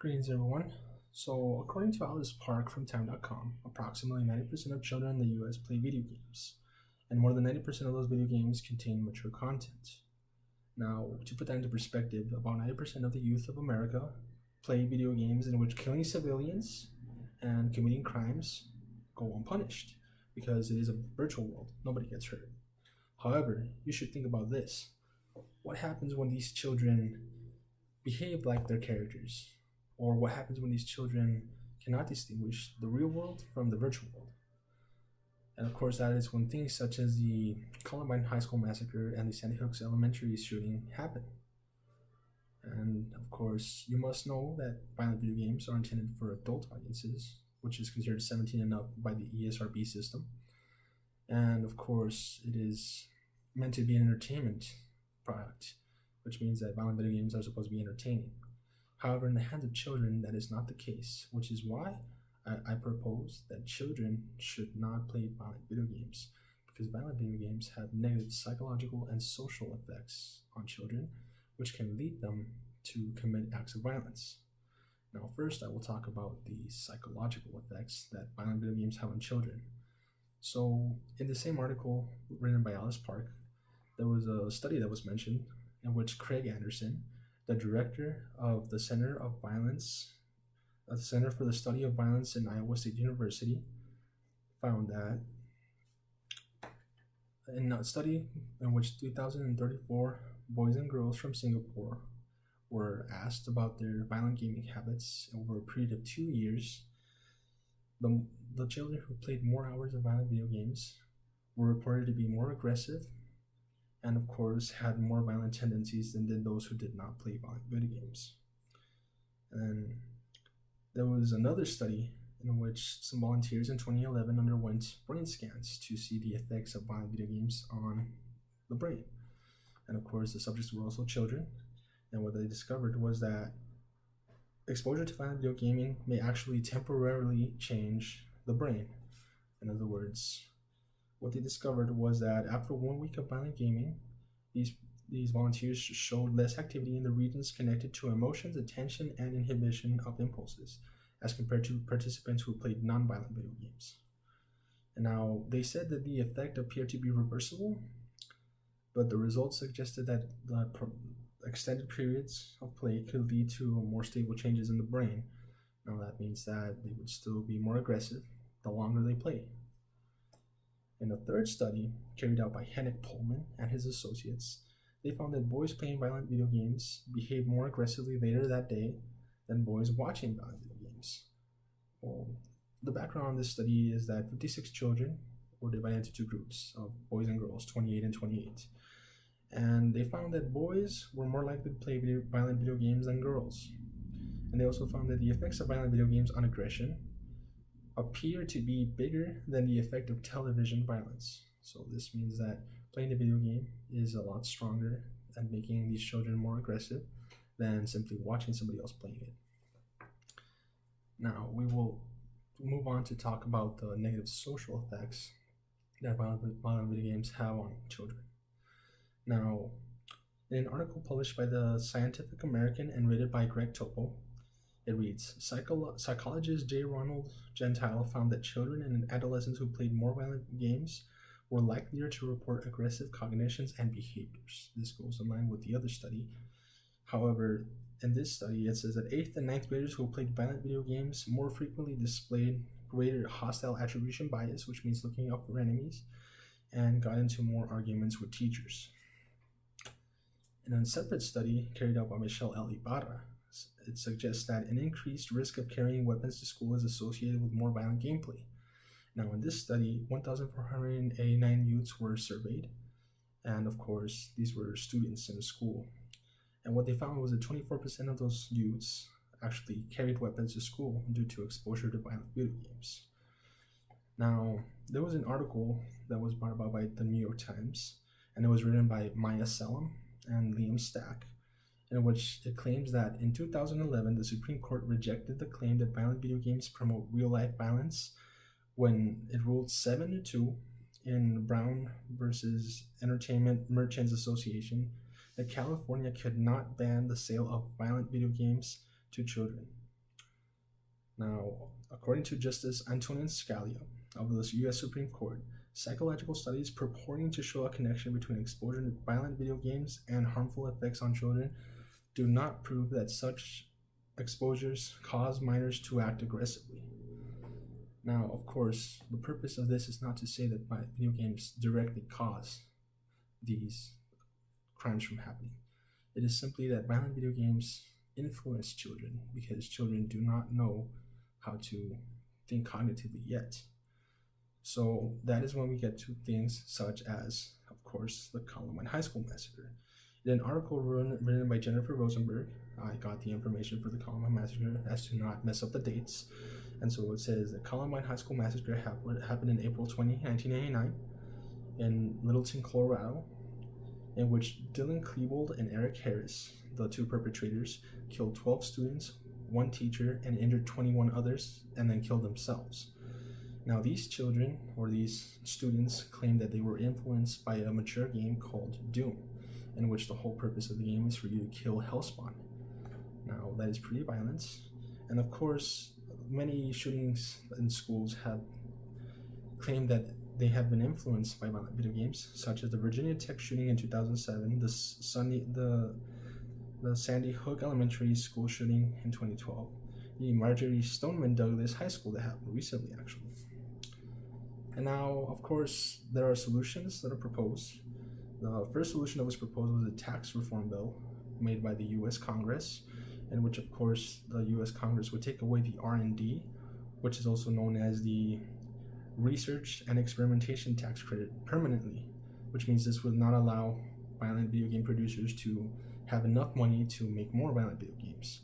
Greetings, everyone. So, according to Alice Park from Time.com, approximately 90% of children in the US play video games, and more than 90% of those video games contain mature content. Now, to put that into perspective, about 90% of the youth of America play video games in which killing civilians and committing crimes go unpunished because it is a virtual world. Nobody gets hurt. However, you should think about this. What happens when these children behave like their characters? Or what happens when these children cannot distinguish the real world from the virtual world? And of course, that is when things such as the Columbine High School massacre and the Sandy Hook Elementary shooting happen. And of course, you must know that violent video games are intended for adult audiences, which is considered 17 and up by the ESRB system. And of course, it is meant to be an entertainment product, which means that violent video games are supposed to be entertaining. However, in the hands of children, that is not the case, which is why I propose that children should not play violent video games, because violent video games have negative psychological and social effects on children, which can lead them to commit acts of violence. Now, first, I will talk about the psychological effects that violent video games have on children. So, in the same article written by Alice Park, there was a study that was mentioned in which Craig Anderson, the director of the Center of Violence, the Center for the Study of Violence in Iowa State University, found that in a study in which 2,034 boys and girls from Singapore were asked about their violent gaming habits over a period of 2 years, the children who played more hours of violent video games were reported to be more aggressive and of course had more violent tendencies than did those who did not play violent video games. And there was another study in which some volunteers in 2011 underwent brain scans to see the effects of violent video games on the brain. And of course, the subjects were also children, and what they discovered was that exposure to violent video gaming may actually temporarily change the brain. In other words, what they discovered was that after 1 week of violent gaming, these volunteers showed less activity in the regions connected to emotions, attention, and inhibition of impulses, as compared to participants who played non-violent video games. And now, they said that the effect appeared to be reversible, but the results suggested that the extended periods of play could lead to more stable changes in the brain. Now, that means that they would still be more aggressive the longer they play. In a third study, carried out by Henrik Pullman and his associates, they found that boys playing violent video games behaved more aggressively later that day than boys watching violent video games. Well, the background on this study is that 56 children were divided into two groups of boys and girls, 28 and 28. And they found that boys were more likely to play violent video games than girls. And they also found that the effects of violent video games on aggression appear to be bigger than the effect of television violence. So this means that playing a video game is a lot stronger at making these children more aggressive than simply watching somebody else playing it. Now we will move on to talk about the negative social effects that violent video games have on children. Now, in an article published by the Scientific American and rated by Greg Topo, it reads, psychologist J. Ronald Gentile found that children and adolescents who played more violent games were likelier to report aggressive cognitions and behaviors. This goes in line with the other study. However, in this study, it says that 8th and 9th graders who played violent video games more frequently displayed greater hostile attribution bias, which means looking out for enemies, and got into more arguments with teachers. In a separate study carried out by Michelle L. Ibarra, it suggests that an increased risk of carrying weapons to school is associated with more violent gameplay. Now, in this study, 1,489 youths were surveyed, and of course, these were students in school. And what they found was that 24% of those youths actually carried weapons to school due to exposure to violent video games. Now, there was an article that was brought about by the New York Times, and it was written by Maya Selim and Liam Stack, in which it claims that in 2011, the Supreme Court rejected the claim that violent video games promote real-life violence when it ruled 7-2 in Brown versus Entertainment Merchants Association that California could not ban the sale of violent video games to children. Now, according to Justice Antonin Scalia of the US Supreme Court, psychological studies purporting to show a connection between exposure to violent video games and harmful effects on children do not prove that such exposures cause minors to act aggressively. Now, of course, the purpose of this is not to say that video games directly cause these crimes from happening. It is simply that violent video games influence children because children do not know how to think cognitively yet. So that is when we get to things such as, of course, the Columbine High School Massacre. In an article written by Jennifer Rosenberg, I got the information for the Columbine Massacre as to not mess up the dates. And so it says the Columbine High School Massacre happened in April 20, 1999 in Littleton, Colorado, in which Dylan Klebold and Eric Harris, the two perpetrators, killed 12 students, one teacher, and injured 21 others, and then killed themselves. Now, these children, or these students, claim that they were influenced by a mature game called Doom, in which the whole purpose of the game is for you to kill Hellspawn. Now, that is pretty violent, and of course, many shootings in schools have claimed that they have been influenced by violent video games, such as the Virginia Tech shooting in 2007, the Sandy Hook Elementary School shooting in 2012, the Marjorie Stoneman Douglas High School that happened recently, actually. And now, of course, there are solutions that are proposed. The first solution that was proposed was a tax reform bill made by the U.S. Congress, in which, of course, the U.S. Congress would take away the R&D, which is also known as the Research and Experimentation Tax Credit, permanently, which means this would not allow violent video game producers to have enough money to make more violent video games.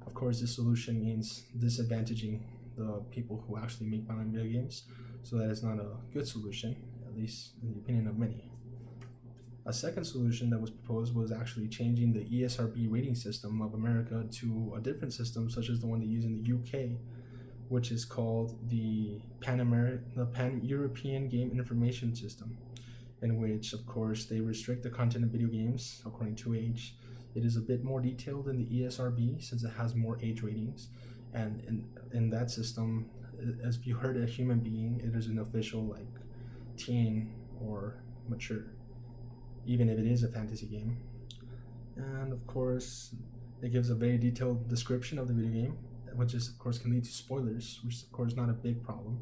Of course, this solution means disadvantaging the people who actually make violent video games, so that is not a good solution, at least in the opinion of many. A second solution that was proposed was actually changing the ESRB rating system of America to a different system, such as the one they use in the UK, which is called the Pan-European Game Information System, in which, of course, they restrict the content of video games according to age. It is a bit more detailed in the ESRB since it has more age ratings, and in that system, as if you hurt a human being, it is an official like teen or mature, even if it is a fantasy game. And of course, it gives a very detailed description of the video game, which is, of course, can lead to spoilers, which is, of course, not a big problem,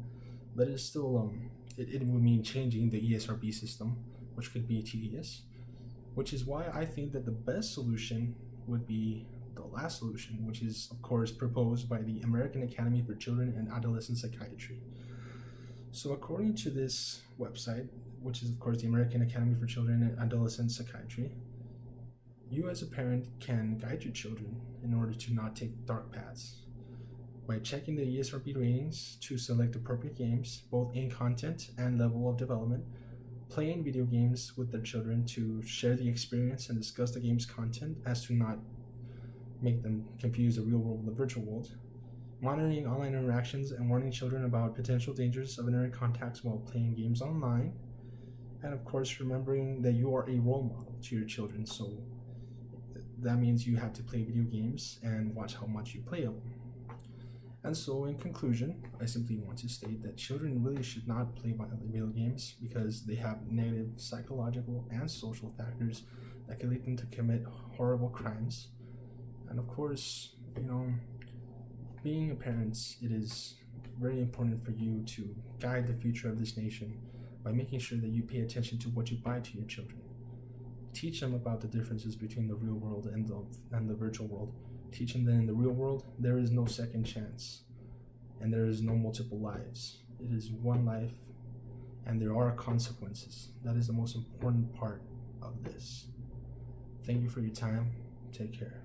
but it's still it would mean changing the ESRB system, which could be tedious, which is why I think that the best solution would be the last solution, which is, of course, proposed by the American Academy for Children and Adolescent Psychiatry. So according to this website, which is, of course, the American Academy for Children and Adolescent Psychiatry, you as a parent can guide your children in order to not take dark paths by checking the ESRB ratings to select appropriate games, both in content and level of development, playing video games with their children to share the experience and discuss the game's content as to not make them confuse the real world with the virtual world, monitoring online interactions and warning children about potential dangers of internet contacts while playing games online, and of course remembering that you are a role model to your children, so that means you have to play video games and watch how much you play of them. And so in conclusion, I simply want to state that children really should not play violent video games because they have negative psychological and social factors that can lead them to commit horrible crimes. And of course, being a parent, it is very important for you to guide the future of this nation by making sure that you pay attention to what you buy to your children. Teach them about the differences between the real world and the virtual world. Teach them that in the real world, there is no second chance, and there is no multiple lives. It is one life, and there are consequences. That is the most important part of this. Thank you for your time. Take care.